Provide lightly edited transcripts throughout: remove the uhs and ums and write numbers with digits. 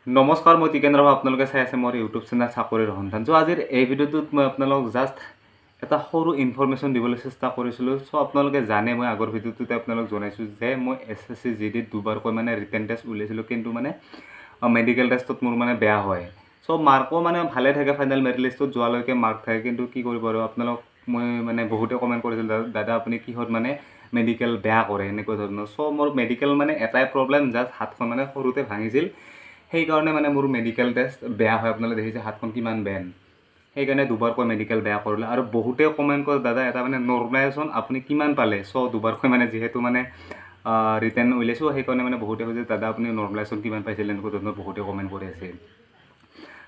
নমস্কাৰ, মই টিকেন্দ্ৰ ভাই। আপোনালোকে চাই আছে মোৰ ইউটিউব চেনেল চাকৰিৰ সন্ধান। চ' আজিৰ এই ভিডিঅ'টোত মই আপোনালোকক জাষ্ট এটা সৰু ইনফৰমেশ্যন দিবলৈ চেষ্টা কৰিছিলোঁ। চ' আপোনালোকে জানে মই আগৰ ভিডিঅ'টোতে আপোনালোক জনাইছোঁ যে মই SSC GD দুবাৰকৈ মানে ৰিটেন টেষ্ট উলিয়াইছিলোঁ, কিন্তু মানে মেডিকেল টেষ্টত মোৰ মানে বেয়া হয়। চ' মাৰ্কো মানে ভালে থাকে, ফাইনেল মেৰিট লিষ্টত যোৱালৈকে মাৰ্ক থাকে, কিন্তু কি কৰিব আৰু আপোনালোক মই মানে বহুতে কমেণ্ট কৰিছিল, দাদা আপুনি কিহত মানে মেডিকেল বেয়া কৰে এনেকুৱা ধৰণৰ। চ' মোৰ মেডিকেল মানে এটাই প্ৰব্লেম, জাষ্ট হাতখন মানে সৰুতে ভাঙিছিল, সেইকাৰণে মানে মোৰ মেডিকেল টেষ্ট বেয়া হয়। আপোনালোকে দেখিছে হাতখন কিমান বেন, সেইকাৰণে দুবাৰকৈ মেডিকেল বেয়া কৰিলে। আৰু বহুতে কমেণ্ট কৰে, দাদা এটা মানে নৰ্মেলাইজেশ্যন আপুনি কিমান পালে? চ' দুবাৰকৈ মানে যিহেতু মানে ৰিটাৰ্ণ উলিয়াইছোঁ, সেইকাৰণে মানে বহুতে কৈছে দাদা আপুনি নৰ্মেলাইজেশ্যন কিমান পাইছিল, এনেকুৱা ধৰণৰ বহুতে কমেণ্ট কৰি আছে।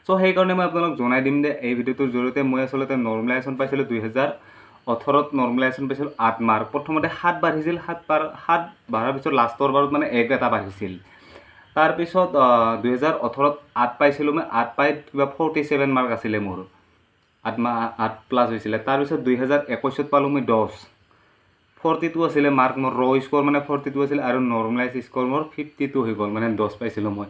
চ' সেইকাৰণে মই আপোনালোক জনাই দিম যে এই ভিডিঅ'টোৰ জৰিয়তে মই আচলতে নৰ্মেলাইজেশ্যন পাইছিলোঁ 2018ত নৰ্মেলাইজেশ্যন পাইছিলোঁ 8 মাৰ্ক। প্ৰথমতে 7 বাঢ়িছিল, 7 বাঢ়াৰ পিছত লাষ্টৰ বাৰত মানে 1 এটা বাঢ়িছিল। তাৰপিছত 2018ত 8 পাইছিলোঁ মই, 8 পাই কিবা 47 মাৰ্ক আছিলে মোৰ, 8 প্লাছ হৈছিলে। তাৰপিছত 2021ত পালোঁ মই 10, 42 আছিলে মাৰ্ক মোৰ। ৰ' স্ক'ৰ মানে 42 আছিলে আৰু নৰ্মেলাইজ স্ক'ৰ মোৰ 52 হৈ গ'ল, মানে 10 পাইছিলোঁ মই।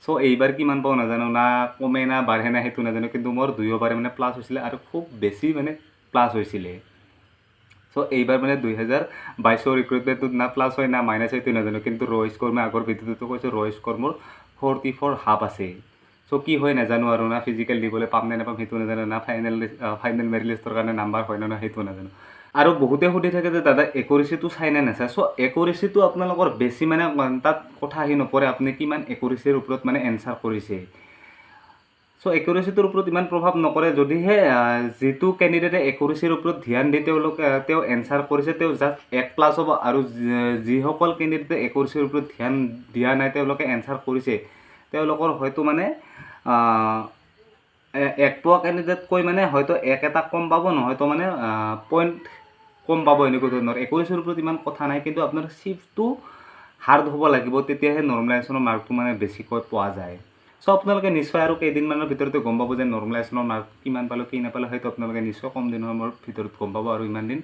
চ' এইবাৰ কিমান পাওঁ নাজানো, না কমে না বাঢ়ে না সেইটো নাজানো, কিন্তু মোৰ দুয়োবাৰে মানে প্লাছ হৈছিলে আৰু খুব বেছি মানে প্লাছ হৈছিলে। চ' এইবাৰ মানে 2022ৰ ৰিক্ৰুটমেণ্টটোত না প্লাছ হয় না মাইনাছ হয় সেইটো নাজানো, কিন্তু ৰ' স্ক'ৰ মই আগৰ ভিডিঅ'টো কৈছোঁ, ৰ' স্ক'ৰ মোৰ 44.5 আছে। চ' কি হয় নাজানো আৰু, না ফিজিকেল দিবলৈ পাম নে নাপাম সেইটো নাজানো, না ফাইনেল মেৰিট লিষ্টৰ কাৰণে নাম্বাৰ হয় না সেইটো নাজানো। আৰু বহুতে সুধি থাকে যে দাদা একুৰেচিটো চাই নে নাচায়। চ' একুৰেচিটো আপোনালোকৰ বেছি মানে তাত কথা আহি নপৰে, আপুনি কিমান একুৰেচিৰ ওপৰত মানে এনচাৰ কৰিছে। চ' একুৰেচিটোৰ ওপৰত ইমান প্ৰভাৱ নকৰে, যদিহে যিটো কেণ্ডিডেটে একুৰেচিৰ ওপৰত ধ্যান দি তেওঁ এনচাৰ কৰিছে, তেওঁ জাষ্ট 1+ হ'ব। আৰু যিসকল কেণ্ডিডেটে একুৰেচিৰ ওপৰত ধ্যান দিয়া নাই, তেওঁলোকে এনচাৰ কৰিছে, তেওঁলোকৰ হয়তো মানে 1 পোৱা কেণ্ডিডেটকৈ মানে হয়তো 1 এটা কম পাব, নহয়তো মানে পইণ্ট কম পাব, এনেকুৱা ধৰণৰ। একুৰেচিৰ ওপৰত ইমান কথা নাই, কিন্তু আপোনাৰ চিফ্টটো হাৰ্ড হ'ব লাগিব, তেতিয়াহে নৰ্মেলাইজেশ্যনৰ মাৰ্কটো মানে বেছিকৈ পোৱা যায়। চ' আপোনালোকে নিশ্চয় আৰু কেইদিনমানৰ ভিতৰতে গম পাব যে নৰ্মেলাইজেশ্যনৰ মাৰ্ক কিমান পালোঁ কি নাপালোঁ, সেইটো আপোনালোকে নিশ্চয় কম দিনৰ ভিতৰত গম পাব। আৰু ইমান দিন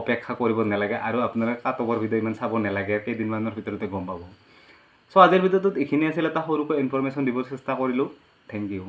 অপেক্ষা কৰিব নালাগে, আৰু আপোনালোকে কাট অফৰ ভিডিঅ' ইমান চাব নালাগে, কেইদিনমানৰ ভিতৰতে গম পাব। চ' আজিৰ ভিডিঅ'টোত এইখিনি আছিল, এটা সৰুকৈ ইনফৰমেশ্যন দিবৰ চেষ্টা কৰিলোঁ। Thank U.